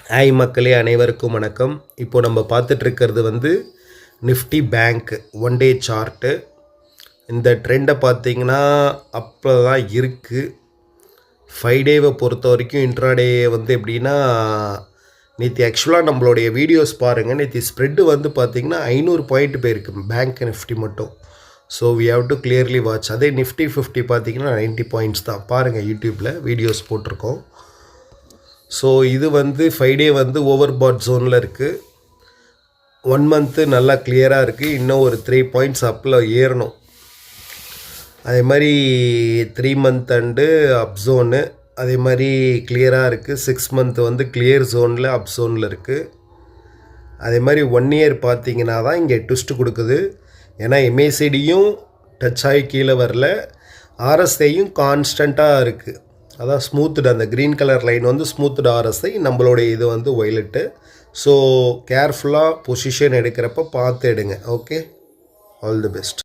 Hi மக்களே, அனைவருக்கும் வணக்கம். இப்போ நம்ம பார்த்துட்ருக்கிறது வந்து Nifty bank one day chart. இந்த ட்ரெண்டை பார்த்தீங்கன்னா அப்போ தான் இருக்குது. 5 டேவை பொறுத்த வரைக்கும் இன்ட்ராடே வந்து எப்படின்னா, நேற்று ஆக்சுவலாக நம்மளுடைய வீடியோஸ் பாருங்கள். நேற்று ஸ்ப்ரெட்டு வந்து பார்த்திங்கன்னா 500 பாயிண்ட் போயிருக்கு பேங்க் நிஃப்டி மட்டும். So we have to clearly watch. அதே நிஃப்டி 50 பார்த்திங்கன்னா 90 பாயிண்ட்ஸ் தான். பாருங்கள், யூடியூப்பில் வீடியோஸ் போட்டிருக்கோம். ஸோ இது வந்து 5 டே வந்து ஓவர் பாட் ஜோனில் இருக்குது. 1 மந்த்து நல்லா கிளியராக இருக்குது. இன்னும் ஒரு 3 பாயிண்ட்ஸ் அப்பில் ஏறணும். அதே மாதிரி 3 மந்த் அண்டு அப் ஜோனு அதே மாதிரி கிளியராக இருக்குது. 6 மந்த் வந்து கிளியர் ஜோனில் அப் ஜோனில் இருக்குது. அதே மாதிரி 1 இயர் பார்த்திங்கன்னா தான் இங்கே ட்விஸ்ட்டு கொடுக்குது. ஏன்னா எம்ஏசிடியும் டச் ஆகி கீழே வரல, ஆர்எஸ்ஐயும் கான்ஸ்டண்ட்டாக இருக்குது. அதான் ஸ்மூத்துடு, அந்த க்ரீன் கலர் லைன் வந்து ஸ்மூத்துடு ஆர்எஸ்ஐ, நம்மளுடைய இது வந்து ஒய்லெட்டு. ஸோ கேர்ஃபுல்லாக பொசிஷன் எடுக்கிறப்ப பார்த்து எடுங்க. Okay, all the best.